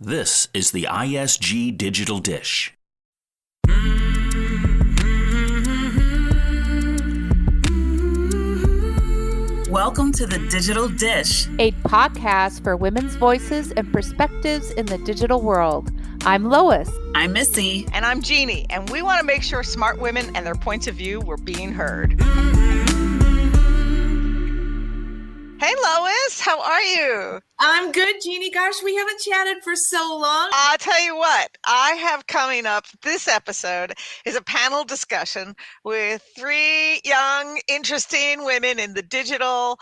This is the ISG Digital Dish. Welcome to the Digital Dish, a podcast for women's voices and perspectives in the digital world. I'm Lois. I'm Missy. And I'm Jeannie. And we want to make sure smart women and their points of view were being heard. Hey, Lois, how are you? I'm good, Jeannie. Gosh, we haven't chatted for so long. I'll tell you what, I have coming up, this episode is a panel discussion with three young, interesting women in the digital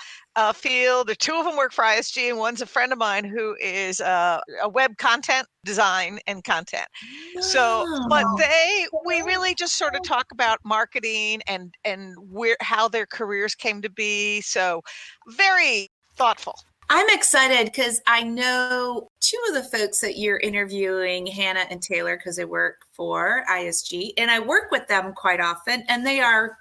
field. The two of them work for ISG, and one's a friend of mine who is a web content design and content. So, but we really just sort of talk about marketing and how their careers came to be. So very thoughtful. I'm excited because I know two of the folks that you're interviewing, Hannah and Taylor, because they work for ISG, and I work with them quite often, and they are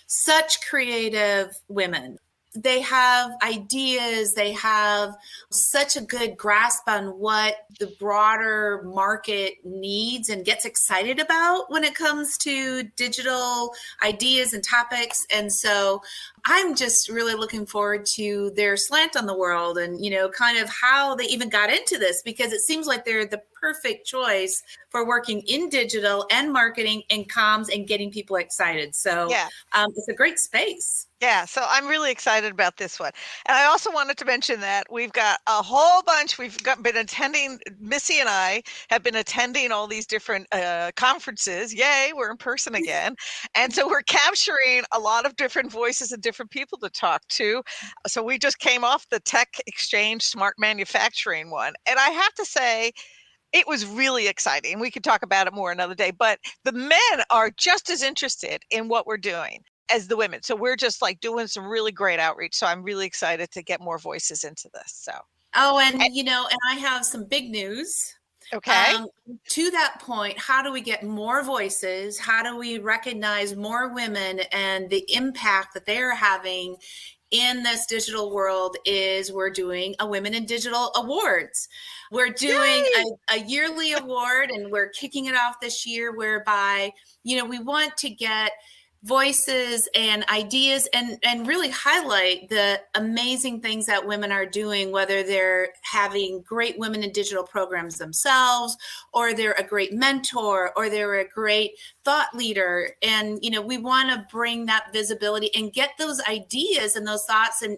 such creative women. They have ideas, they have such a good grasp on what the broader market needs and gets excited about when it comes to digital ideas and topics. And so I'm just really looking forward to their slant on the world and, you know, kind of how they even got into this, because it seems like they're the perfect choice for working in digital and marketing and comms and getting people excited. So it's a great space. Yeah, so I'm really excited about this one. And I also wanted to mention that we've got a whole bunch. Been attending, Missy and I have been attending all these different conferences. Yay, we're in person again. And so we're capturing a lot of different voices and different people to talk to. So we just came off the Tech Exchange Smart Manufacturing one. And I have to say, it was really exciting. We could talk about it more another day, but the men are just as interested in what we're doing as the women. So we're just like doing some really great outreach. So I'm really excited to get more voices into this. So. And I have some big news. Okay. To that point, how do we get more voices? How do we recognize more women and the impact that they're having in this digital world? Is we're doing a Women in Digital Awards. We're doing a yearly award, and we're kicking it off this year, whereby, you know, we want to get voices and ideas and really highlight the amazing things that women are doing, whether they're having great women in digital programs themselves, or they're a great mentor, or they're a great thought leader. And, you know, we want to bring that visibility and get those ideas and those thoughts and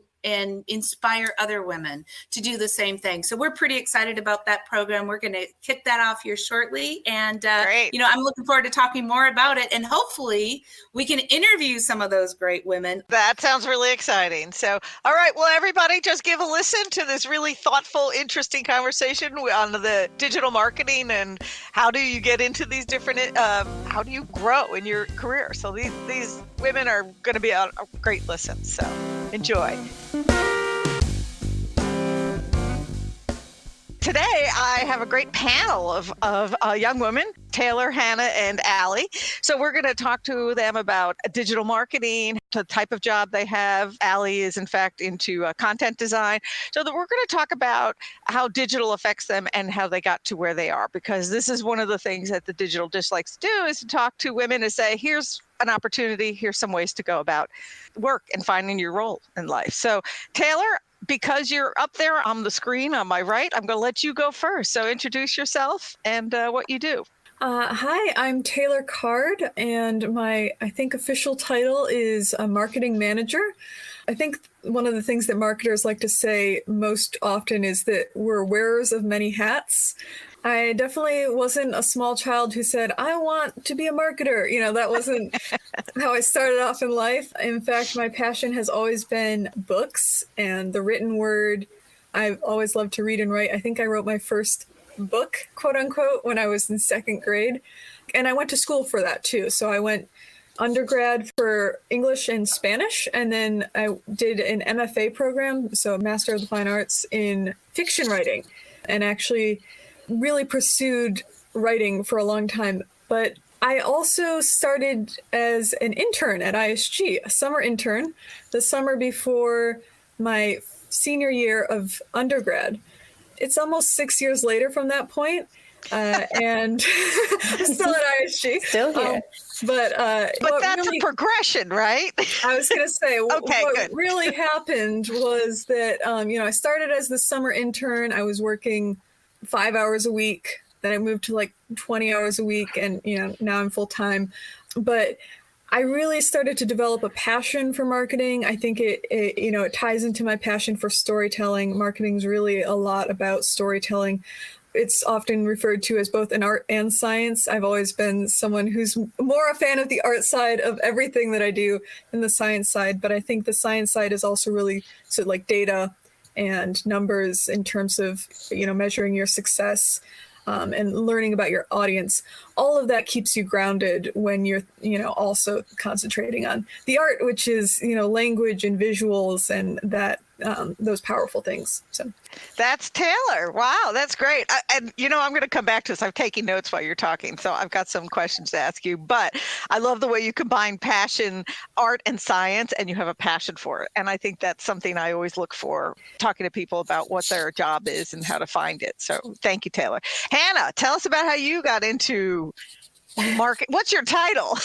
inspire other women to do the same thing. So we're pretty excited about that program. We're going to kick that off here shortly. And, I'm looking forward to talking more about it. And hopefully we can interview some of those great women. That sounds really exciting. So, all right. Well, everybody just give a listen to this really thoughtful, interesting conversation on the digital marketing and how do you get into these different, how do you grow in your career? So these women are going to be a great listen. So enjoy. Today, I have a great panel of young women, Taylor, Hannah, and Allie. So we're going to talk to them about digital marketing, the type of job they have. Allie is, in fact, into content design. So that we're going to talk about how digital affects them and how they got to where they are, because this is one of the things that the Digital Dish likes to do, is to talk to women and say, here's an opportunity, here's some ways to go about work and finding your role in life. So Taylor, because you're up there on the screen on my right, I'm going to let you go first. So introduce yourself and what you do. Hi, I'm Taylor Card, and my, official title is a marketing manager. I think one of the things that marketers like to say most often is that we're wearers of many hats. I definitely wasn't a small child who said, I want to be a marketer. You know, that wasn't how I started off in life. In fact, my passion has always been books and the written word. I've always loved to read and write. I think I wrote my first book, quote unquote, when I was in second grade. And I went to school for that too. So I went undergrad for English and Spanish, and then I did an MFA program, so a Master of the Fine Arts in fiction writing, and actually really pursued writing for a long time. But I also started as an intern at ISG, a summer intern, the summer before my senior year of undergrad. it's almost 6 years later from that point. And I'm still at ISG. Still here. But that's really a progression, right? I was going to say, Okay, what good. really happened was that, I started as the summer intern. I was working 5 hours a week. Then I moved to like 20 hours a week. And, now I'm full time. But I really started to develop a passion for marketing. I think it ties into my passion for storytelling. Marketing is really a lot about storytelling. It's often referred to as both an art and science. I've always been someone who's more a fan of the art side of everything that I do than the science side. But I think the science side is also really sort of like data and numbers in terms of, measuring your success and learning about your audience. All of that keeps you grounded when you're, also concentrating on the art, which is, language and visuals and that those powerful things. So that's Taylor. Wow, that's great. I'm going to come back to this. I'm taking notes while you're talking, so I've got some questions to ask you. But I love the way you combine passion, art, and science, and you have a passion for it. And I think that's something I always look for, talking to people about what their job is and how to find it. So thank you, Taylor. Hannah, tell us about how you got into market. What's your title?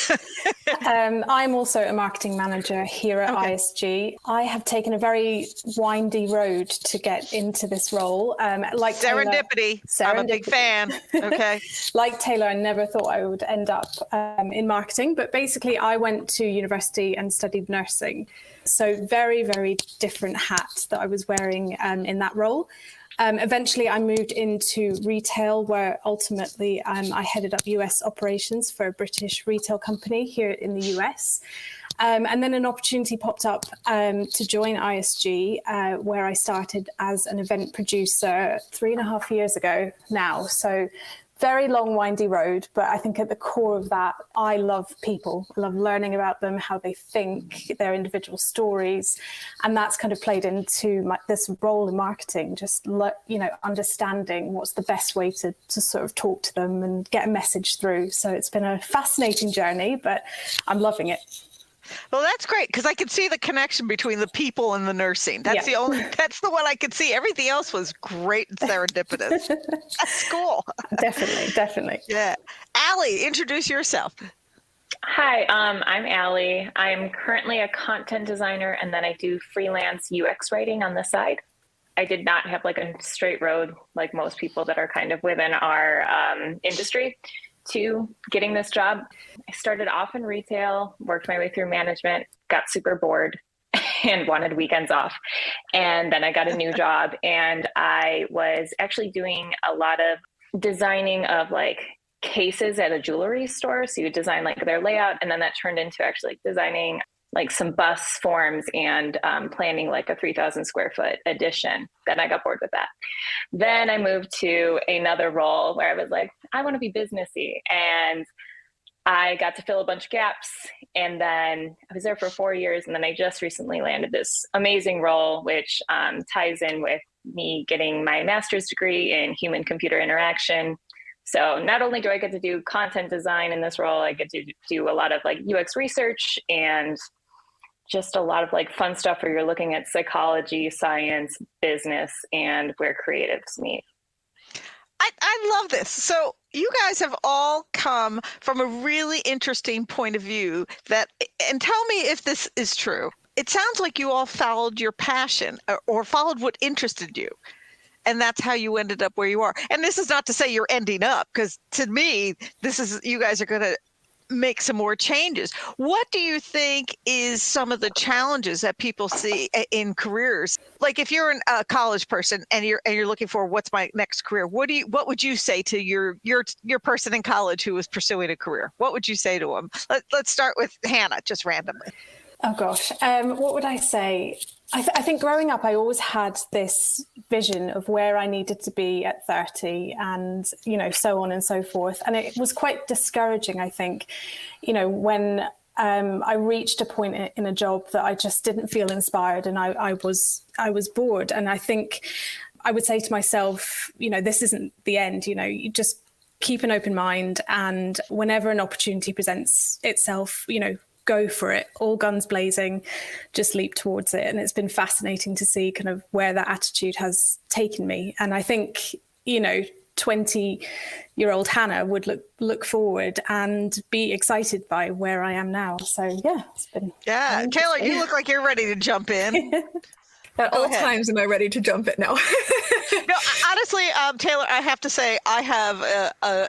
I'm also a marketing manager here at ISG. I have taken a very windy road to get into this role. Like serendipity. I'm a big fan. Okay. Like Taylor, I never thought I would end up in marketing, but basically I went to university and studied nursing. So very, very different hat that I was wearing in that role. Eventually, I moved into retail, where ultimately I headed up US operations for a British retail company here in the US. And then an opportunity popped up to join ISG, where I started as an event producer 3.5 years ago now. So very long, windy road, but I think at the core of that, I love people. I love learning about them, how they think, their individual stories. And that's kind of played into this role in marketing, just, understanding what's the best way to sort of talk to them and get a message through. So it's been a fascinating journey, but I'm loving it. Well, that's great, because I could see the connection between the people and the nursing. That's the one I could see. Everything else was great and serendipitous. That's cool. Definitely. Yeah. Allie, introduce yourself. Hi, I'm Allie. I'm currently a content designer, and then I do freelance UX writing on the side. I did not have like a straight road like most people that are kind of within our industry to getting this job. I started off in retail, worked my way through management, got super bored and wanted weekends off. And then I got a new job, and I was actually doing a lot of designing of like cases at a jewelry store. So you would design like their layout, and then that turned into actually designing like some bus forms and planning like a 3,000 square foot addition. Then I got bored with that. Then I moved to another role where I was like, I want to be businessy. And I got to fill a bunch of gaps. And then I was there for 4 years. And then I just recently landed this amazing role, which ties in with me getting my master's degree in human computer interaction. So not only do I get to do content design in this role, I get to do a lot of like UX research and just a lot of like fun stuff where you're looking at psychology, science, business, and where creatives meet. I love this. So you guys have all come from a really interesting point of view and tell me if this is true. It sounds like you all followed your passion or followed what interested you. And that's how you ended up where you are. And this is not to say you're ending up, because to me, you guys are going to make some more changes. What do you think is some of the challenges that people see in careers? Like if you're a college person and you're looking for what's my next career, what would you say to your person in college who was pursuing a career? What would you say to them? Let's start with Hannah, just randomly. Oh gosh, what would I say? I think growing up, I always had this vision of where I needed to be at 30 and, so on and so forth. And it was quite discouraging, I think, when I reached a point in a job that I just didn't feel inspired and I was bored. And I think I would say to myself, this isn't the end, you just keep an open mind. And whenever an opportunity presents itself, go for it, all guns blazing, just leap towards it. And it's been fascinating to see kind of where that attitude has taken me. And I think, 20-year-old Hannah would look forward and be excited by where I am now. So yeah, it's been Taylor, you look like you're ready to jump in. At all times am I ready to jump in now. No, honestly, Taylor, I have to say I have a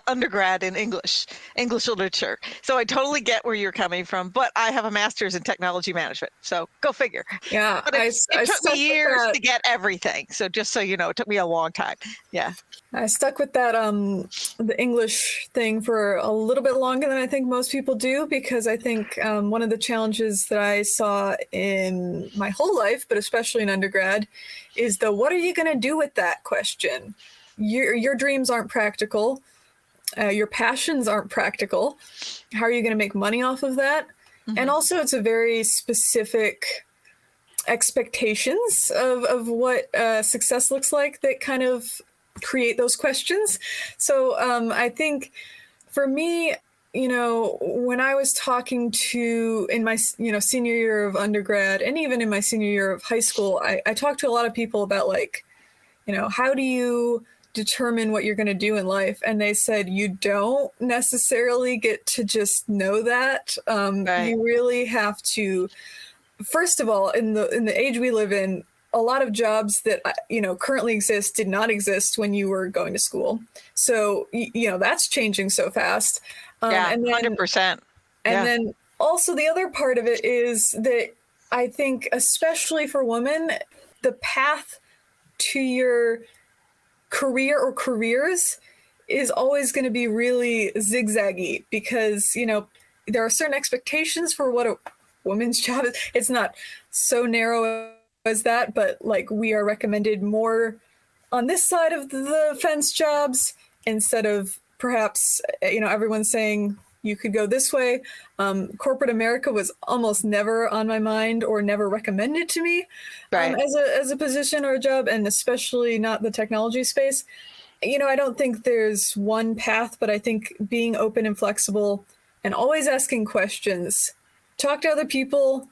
undergrad in English literature, so I totally get where you're coming from. But I have a master's in technology management, so go figure. Yeah, but it took me years to get everything. So just so you know, it took me a long time. Yeah, I stuck with that the English thing for a little bit longer than I think most people do, because I think one of the challenges that I saw in my whole life, but especially in undergrad, is the what are you going to do with that question? Your dreams aren't practical. Your passions aren't practical. How are you going to make money off of that? Mm-hmm. And also it's a very specific expectations of what success looks like that kind of create those questions. So I think for me, when I was talking to in my, senior year of undergrad and even in my senior year of high school, I talked to a lot of people about how do you determine what you're going to do in life? And they said, you don't necessarily get to just know that. Right. You really have to, first of all, in the age we live in, a lot of jobs that, currently exist did not exist when you were going to school. So, that's changing so fast. And then, 100%. And then also the other part of it is that I think, especially for women, the path to your career or careers is always going to be really zigzaggy because, there are certain expectations for what a woman's job is. It's not so narrow as that, but we are recommended more on this side of the fence jobs instead of perhaps, everyone's saying you could go this way. Corporate America was almost never on my mind or never recommended to me as a position or a job, and especially not the technology space. I don't think there's one path, but I think being open and flexible and always asking questions, talk to other people,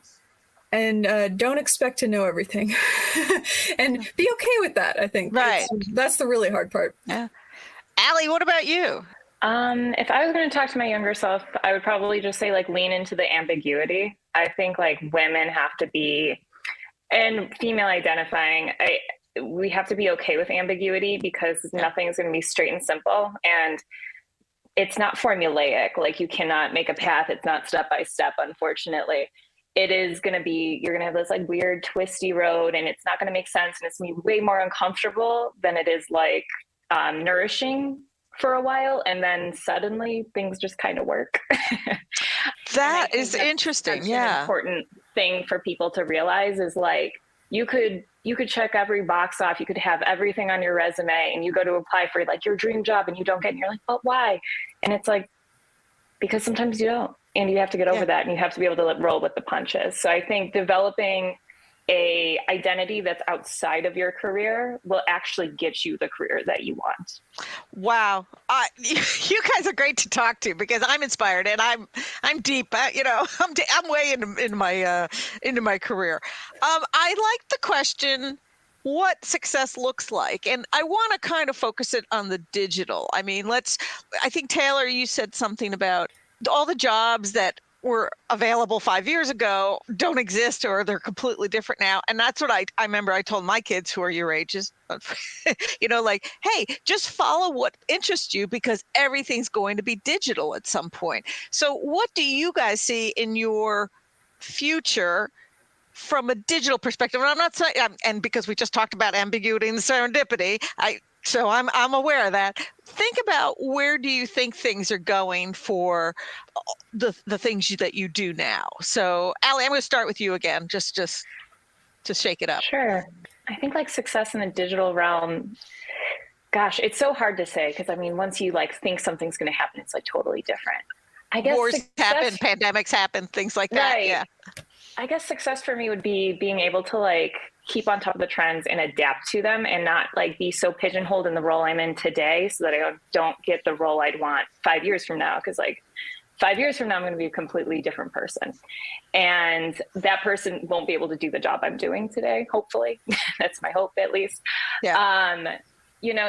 and don't expect to know everything and be okay with that. I think that's the really hard part. Yeah. Allie, what about you? If I was going to talk to my younger self, I would probably just say lean into the ambiguity. I think women have to be, and female identifying, we have to be okay with ambiguity because nothing's going to be straight and simple. And it's not formulaic. You cannot make a path. It's not step by step, unfortunately. It is going to be, you're going to have this weird twisty road and it's not going to make sense. And it's going to be way more uncomfortable than it is nourishing for a while. And then suddenly things just kind of work. That is interesting. Yeah. An important thing for people to realize is you could check every box off. You could have everything on your resume and you go to apply for your dream job and you don't get it. And you're but why? And it's because sometimes you don't. And you have to get over that, and you have to be able to roll with the punches. So I think developing a identity that's outside of your career will actually get you the career that you want. Wow. You guys are great to talk to because I'm inspired and I'm deep, I'm way into my career. I like the question, what success looks like. And I want to kind of focus it on the digital. I think Taylor, you said something about all the jobs that were available 5 years ago don't exist or they're completely different now. And that's what I remember I told my kids who are your ages, hey, just follow what interests you because everything's going to be digital at some point. So what do you guys see in your future from a digital perspective? And I'm not saying, and because we just talked about ambiguity and serendipity, so I'm aware of that. Think about where do you think things are going for the things that you do now. So, Allie, I'm going to start with you again, just to shake it up. Sure. I think success in the digital realm, gosh, it's so hard to say because once you think something's going to happen, it's totally different. I guess wars happen, pandemics happen, things like that. Right. Yeah. I guess success for me would be being able to keep on top of the trends and adapt to them and not be so pigeonholed in the role I'm in today so that I don't get the role I'd want 5 years from now. Because 5 years from now, I'm going to be a completely different person. And that person won't be able to do the job I'm doing today, hopefully. That's my hope, at least. Yeah.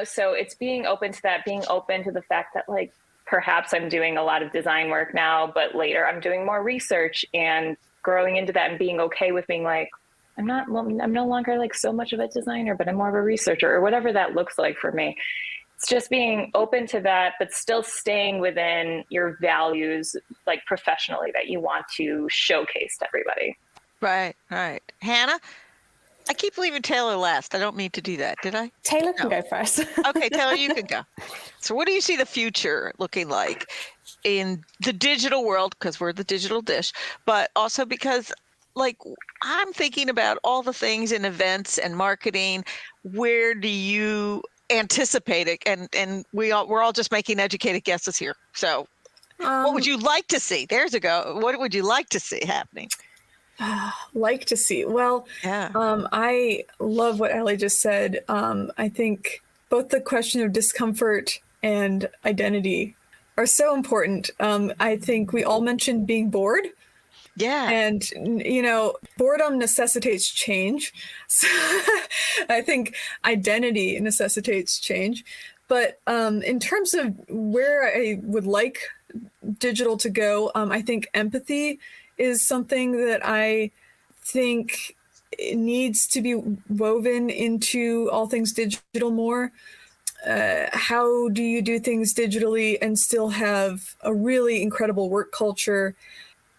So it's being open to that, being open to the fact that like, perhaps I'm doing a lot of design work now, but later I'm doing more research and growing into that and being okay with being like, I'm no longer like so much of a designer, but I'm more of a researcher, or whatever that looks like for me. It's just being open to that, but still staying within your values, like professionally, that you want to showcase to everybody. Right. Hannah, I keep leaving Taylor last. I don't mean to do that, did I? Taylor can go first. Okay, Taylor, you can go. So what do you see the future looking like in the digital world? Because we're the digital dish, but also because like I'm thinking about all the things in events and marketing. Where do you anticipate it? And we're all just making educated guesses here. So what would you like to see? There's a go. What would you like to see happening? Like to see. Well, Yeah. I love what Allie just said. I think both the question of discomfort and identity are so important. I think we all mentioned being bored. Yeah. And, boredom necessitates change. So I think identity necessitates change. But in terms of where I would like digital to go, I think empathy is something that I think needs to be woven into all things digital more. How do you do things digitally and still have a really incredible work culture?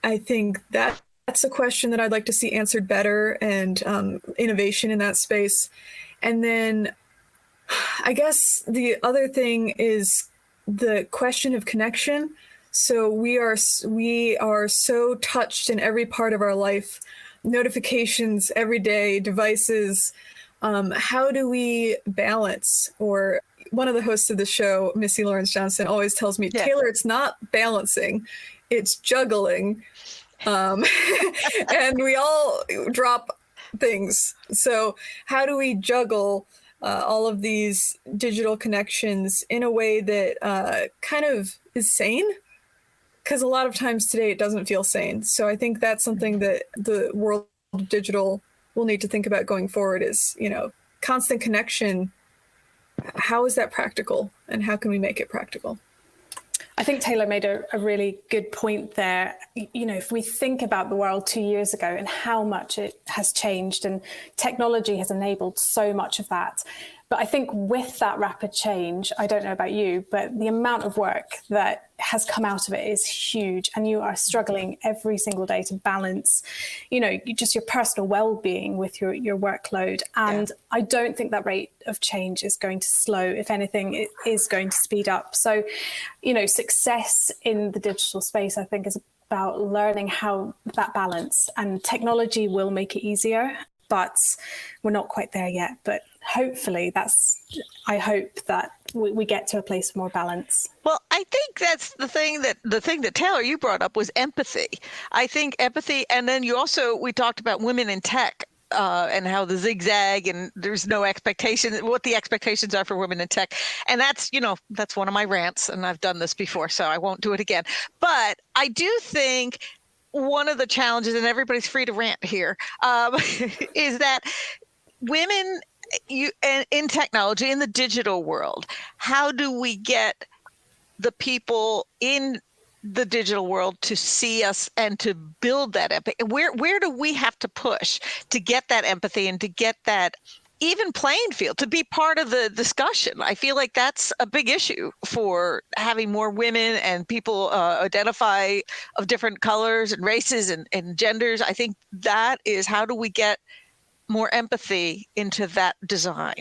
I think that's a question that I'd like to see answered better, and innovation in that space. And then I guess the other thing is the question of connection. So we are so touched in every part of our life, notifications every day, devices. How do we balance? Or one of the hosts of the show, Missy Lawrence Johnson, always tells me, Taylor, it's not balancing, it's juggling. And we all drop things. So how do we juggle all of these digital connections in a way that kind of is sane? Because a lot of times today it doesn't feel sane. So I think that's something that the world of digital will need to think about going forward is, constant connection. How is that practical, and how can we make it practical? I think Taylor made a really good point there. If we think about the world 2 years ago and how much it has changed, and technology has enabled so much of that. But I think with that rapid change, I don't know about you, but the amount of work that has come out of it is huge. And you are struggling every single day to balance, just your personal well-being with your workload. And I don't think that rate of change is going to slow. If anything, it is going to speed up. So, success in the digital space, I think, is about learning how that balance, and technology will make it easier, but we're not quite there yet. But hopefully I hope that we get to a place of more balance. Well, I think that's the thing that Taylor, you brought up was empathy. I think empathy. And then we talked about women in tech. And how the zigzag and there's no expectation, what the expectations are for women in tech. And that's one of my rants, and I've done this before, so I won't do it again. But I do think one of the challenges, and everybody's free to rant here, is that women in technology, in the digital world, how do we get the people in the digital world to see us and to build that empathy? Where do we have to push to get that empathy and to get that even playing field, to be part of the discussion? I feel like that's a big issue for having more women and people identify of different colors and races and genders. I think that is, how do we get more empathy into that design?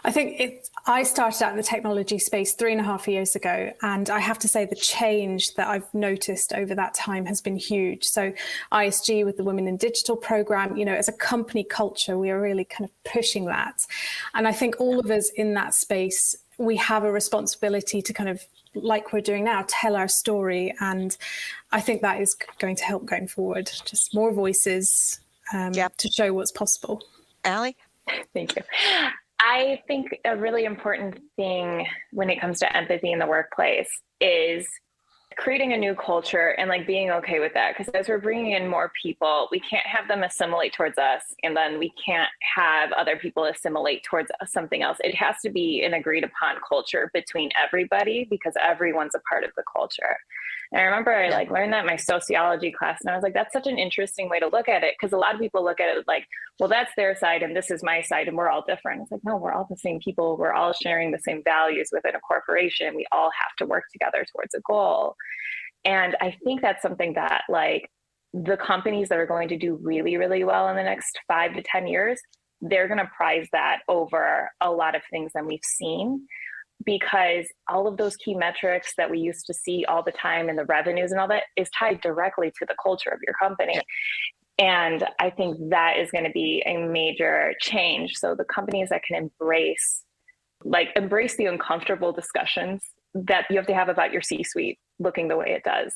I think I started out in the technology space 3.5 years ago, and I have to say the change that I've noticed over that time has been huge. So ISG with the Women in Digital program, as a company culture, we are really kind of pushing that. And I think all of us in that space, we have a responsibility to kind of, like we're doing now, tell our story. And I think that is going to help going forward, just more voices to show what's possible. Allie? Thank you. I think a really important thing when it comes to empathy in the workplace is creating a new culture and like being okay with that. Because as we're bringing in more people, we can't have them assimilate towards us, and then we can't have other people assimilate towards something else. It has to be an agreed upon culture between everybody, because everyone's a part of the culture. And I remember I like learned that in my sociology class, and I was like, that's such an interesting way to look at it, because a lot of people look at it like, well, that's their side and this is my side and we're all different. It's like, no, we're all the same people. We're all sharing the same values within a corporation. We all have to work together towards a goal. And I think that's something that like the companies that are going to do really, really well in the next 5 to 10 years, they're going to prize that over a lot of things that we've seen, because all of those key metrics that we used to see all the time and the revenues and all that is tied directly to the culture of your company. And I think that is going to be a major change. So the companies that can embrace the uncomfortable discussions that you have to have about your C-suite looking the way it does,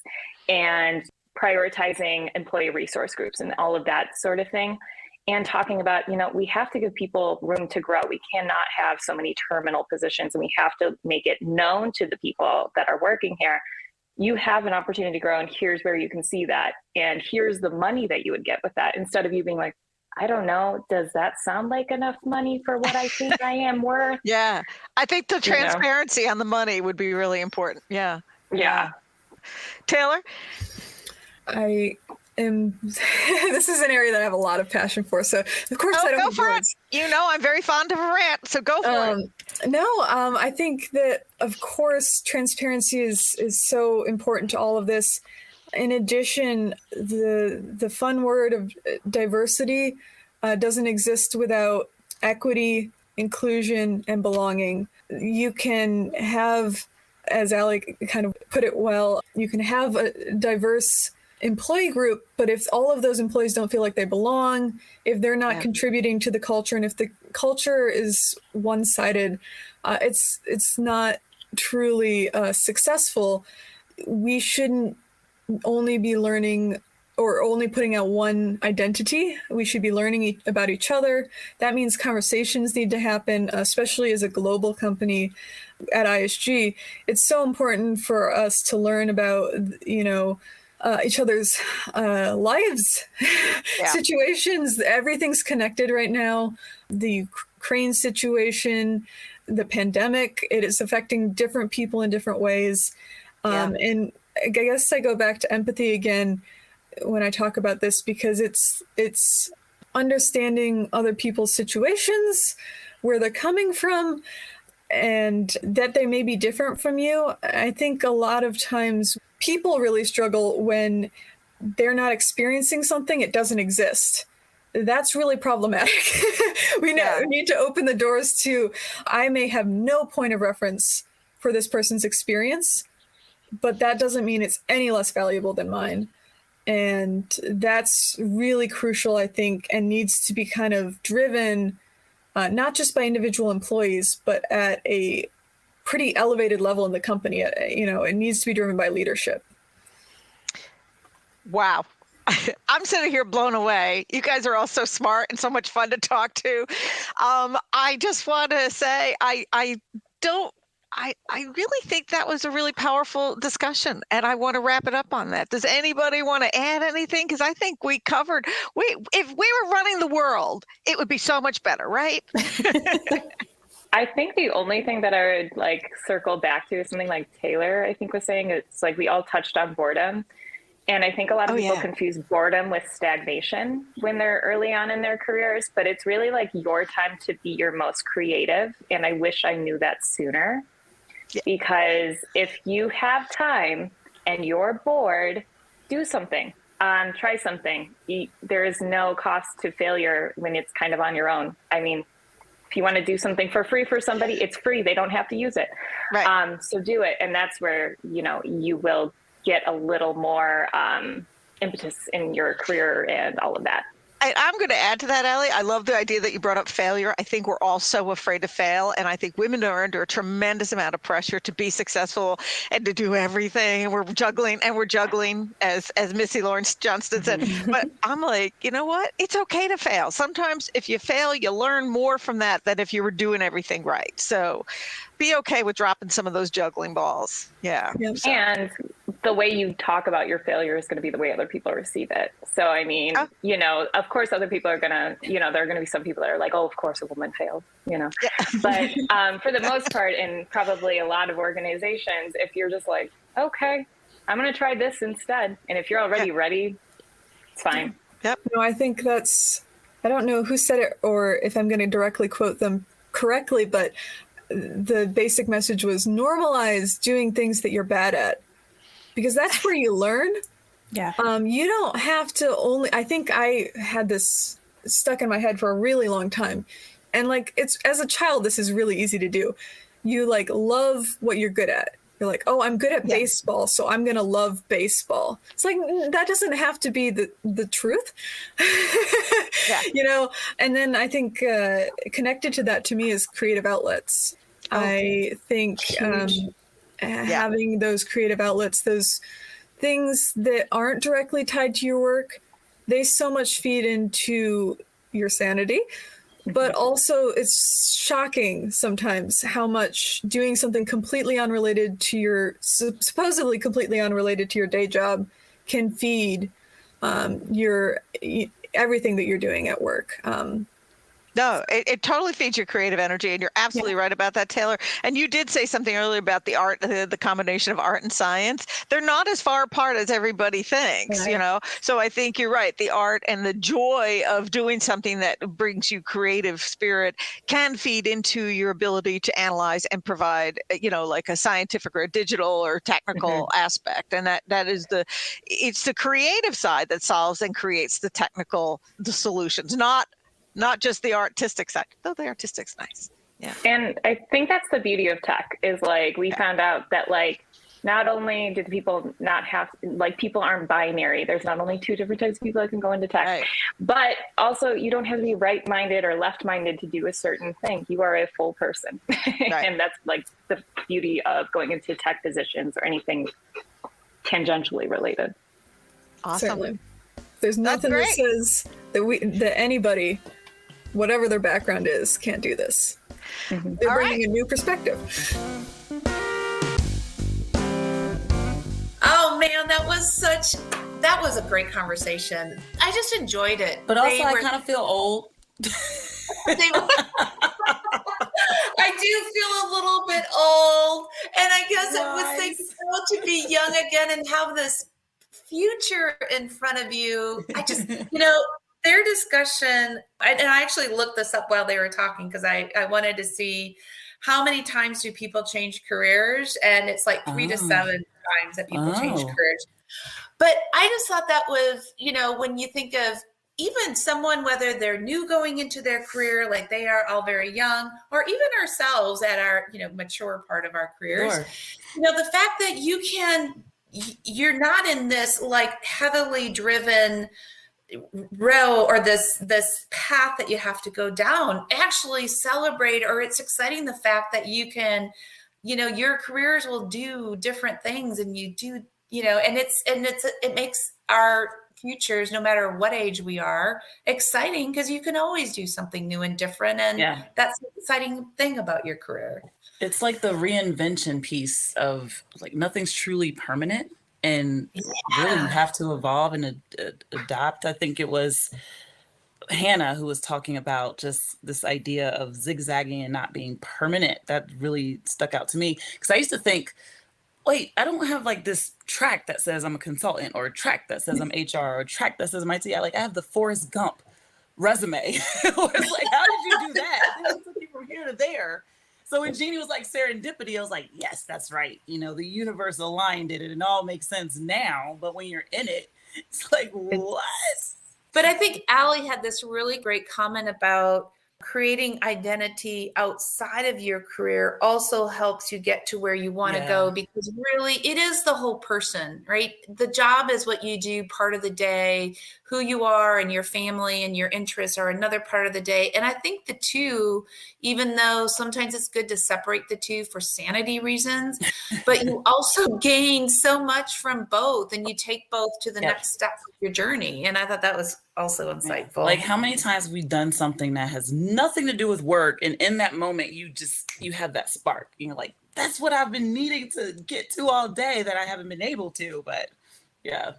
and prioritizing employee resource groups and all of that sort of thing. And talking about, we have to give people room to grow. We cannot have so many terminal positions, and we have to make it known to the people that are working here, you have an opportunity to grow, and here's where you can see that. And here's the money that you would get with that, instead of you being like, I don't know, does that sound like enough money for what I think I am worth? Yeah. I think the transparency on the money would be really important. Yeah. Taylor? This is an area that I have a lot of passion for. So of course I don't go for it. I'm very fond of a rant, so go for it. I think that of course transparency is so important to all of this. In addition, the fun word of diversity doesn't exist without equity, inclusion, and belonging. You can have, as Allie kind of put it well, you can have a diverse employee group, but if all of those employees don't feel like they belong, if they're not contributing to the culture, and if the culture is one-sided, it's not truly successful. We shouldn't only be learning or only putting out one identity. We should be learning about each other. That means conversations need to happen, especially as a global company at ISG. It's so important for us to learn about, each other's lives, situations. Everything's connected right now. The Ukraine situation, the pandemic, it is affecting different people in different ways. And I guess I go back to empathy again when I talk about this, because it's understanding other people's situations, where they're coming from, and that they may be different from you. I think a lot of times people really struggle when they're not experiencing something, it doesn't exist. That's really problematic. We need to open the doors to, I may have no point of reference for this person's experience, but that doesn't mean it's any less valuable than mine. And that's really crucial, I think, and needs to be kind of driven, not just by individual employees, but at a pretty elevated level in the company. It needs to be driven by leadership. Wow. I'm sitting here blown away. You guys are all so smart and so much fun to talk to. I just want to say, I really think that was a really powerful discussion, and I want to wrap it up on that. Does anybody want to add anything? Because I think we covered, if we were running the world, it would be so much better, right? I think the only thing that I would circle back to is something like Taylor, I think, was saying. It's like we all touched on boredom. And I think a lot of people confuse boredom with stagnation when they're early on in their careers, but it's really like your time to be your most creative. And I wish I knew that sooner, because if you have time and you're bored, do something, try something. There is no cost to failure when it's kind of on your own. I mean, if you want to do something for free for somebody, it's free. They don't have to use it. Right. So do it. And that's where, you will get a little more impetus in your career and all of that. I'm going to add to that, Allie. I love the idea that you brought up failure. I think we're all so afraid to fail. And I think women are under a tremendous amount of pressure to be successful and to do everything. And we're juggling, as Missy Lawrence Johnston said. But I'm like, you know what? It's okay to fail. Sometimes if you fail, you learn more from that than if you were doing everything right. So be okay with dropping some of those juggling balls. Yeah. And the way you talk about your failure is going to be the way other people receive it. So, I mean, you know, of course, other people are going to, you know, there are going to be some people that are like, oh, of course a woman failed, you know, but for the most part, in probably a lot of organizations, if you're just like, okay, I'm going to try this instead. And if you're already ready, it's fine. Yep. No, I think I don't know who said it or if I'm going to directly quote them correctly, but the basic message was normalize doing things that you're bad at, because that's where you learn. Yeah. You don't have to I think I had this stuck in my head for a really long time. And like, as a child, this is really easy to do. You like love what you're good at. You're like, oh, I'm good at baseball, so I'm going to love baseball. It's like, that doesn't have to be the truth, you know? And then I think connected to that to me is creative outlets. I think having those creative outlets, those things that aren't directly tied to your work, they so much feed into your sanity. But also it's shocking sometimes how much doing something completely unrelated to supposedly completely unrelated to your day job can feed everything that you're doing at work. No, it totally feeds your creative energy, and you're absolutely right about that, Taylor. And you did say something earlier about the art, the combination of art and science. They're not as far apart as everybody thinks, you know? So I think you're right. The art and the joy of doing something that brings you creative spirit can feed into your ability to analyze and provide, you know, like a scientific or a digital or technical aspect. And that is it's the creative side that solves and creates the solutions, not just the artistic side, though the artistic's nice. Yeah. And I think that's the beauty of tech is like, we found out that like, not only do people not have, like people aren't binary. There's not only two different types of people that can go into tech, but also you don't have to be right-minded or left-minded to do a certain thing. You are a full person. And that's like the beauty of going into tech positions or anything tangentially related. Awesome. Certainly. There's nothing that says that anybody, whatever their background is, can't do this. They're bringing a new perspective. Oh man, that was a great conversation. I just enjoyed it. But also I kind of feel old. I do feel a little bit old. And I guess it was like to be young again and have this future in front of you. I just, you know, their discussion, and I actually looked this up while they were talking because I wanted to see how many times do people change careers, and it's like 3 to 7 times that people change careers. But I just thought that was, you know, when you think of even someone, whether they're new going into their career, like they are all very young, or even ourselves at our, you know, mature part of our careers, you know, the fact that you're not in this like heavily driven row or this path that you have to go down, actually celebrate, or it's exciting the fact that you can, you know, your careers will do different things and you do, you know, and it makes our futures, no matter what age we are, exciting because you can always do something new and different. And that's the exciting thing about your career. It's like the reinvention piece of like nothing's truly permanent. And really you have to evolve and adapt. I think it was Hannah who was talking about just this idea of zigzagging and not being permanent. That really stuck out to me because I used to think, wait, I don't have like this track that says I'm a consultant or a track that says I'm HR or a track that says I'm IT. I have the Forrest Gump resume. It's like, how did you do that? It took you from here to there. So when Jeanne was like serendipity, I was like, yes, that's right. You know, the universe aligned it and it all makes sense now. But when you're in it, it's like, what? But I think Allie had this really great comment about creating identity outside of your career also helps you get to where you want to go, because really it is the whole person, right? The job is what you do part of the day, who you are and your family and your interests are another part of the day. And I think the two, even though sometimes it's good to separate the two for sanity reasons, but you also gain so much from both and you take both to the next step of your journey. And I thought that was also insightful. Like how many times have we done something that has nothing to do with work, and in that moment you have that spark, you know, like that's what I've been needing to get to all day that I haven't been able to. But yeah.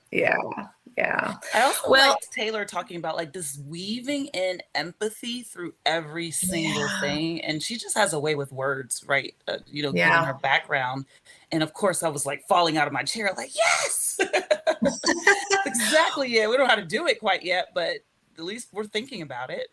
I also liked Taylor talking about like this weaving in empathy through every single thing. And she just has a way with words, right? Given her background. And of course I was like falling out of my chair, like, yes, exactly. Yeah. We don't know how to do it quite yet, but at least we're thinking about it.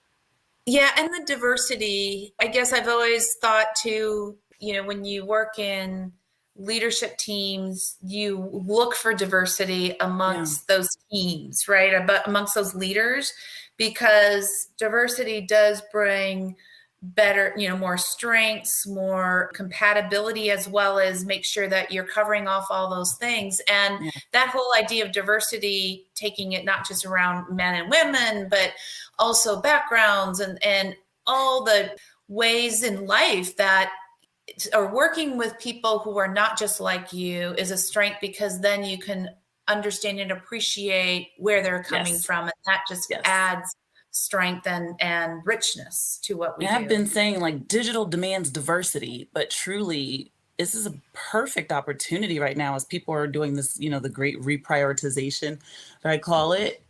Yeah. And the diversity, I guess I've always thought too, when you work in leadership teams, you look for diversity amongst those teams, right? But amongst those leaders, because diversity does bring better, more strengths, more compatibility, as well as make sure that you're covering off all those things. And that whole idea of diversity, taking it not just around men and women, but also backgrounds and all the ways in life that or working with people who are not just like you is a strength, because then you can understand and appreciate where they're coming from. And that just adds strength and richness to what we do. I've been saying like digital demands diversity, but truly this is a perfect opportunity right now as people are doing this, the great reprioritization that I call it.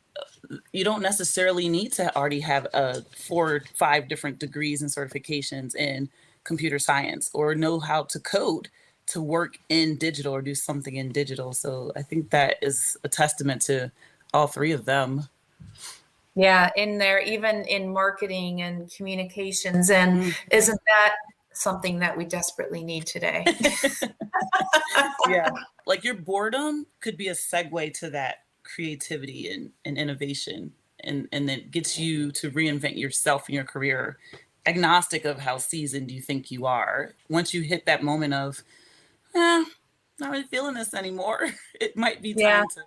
You don't necessarily need to already have 4 or 5 different degrees and certifications in computer science or know how to code to work in digital or do something in digital. So I think that is a testament to all 3 of them. Yeah, in there, even in marketing and communications. And isn't that something that we desperately need today? Yeah, like your boredom could be a segue to that creativity and innovation, and it gets you to reinvent yourself in your career, agnostic of how seasoned you think you are. Once you hit that moment of, not really feeling this anymore, it might be time to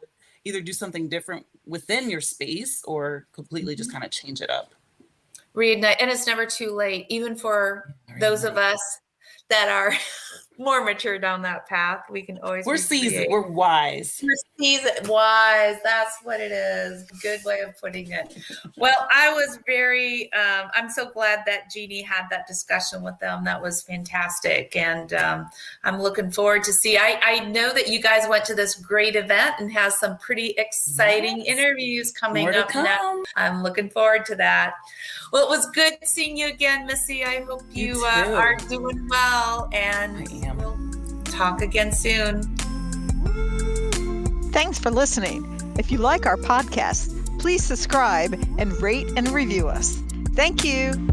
either do something different within your space or completely just kind of change it up. Reignite. And it's never too late, even for those of us that are more mature down that path. We can always We're seasoned. We're wise. We're seasoned. Wise. That's what it is. Good way of putting it. Well, I was very, I'm so glad that Jeanne had that discussion with them. That was fantastic. And I'm looking forward to see. I know that you guys went to this great event and has some pretty exciting interviews coming up now. I'm looking forward to that. Well, it was good seeing you again, Missy. I hope you are doing well, and we'll talk again soon. Thanks for listening. If you like our podcast, please subscribe and rate and review us. Thank you.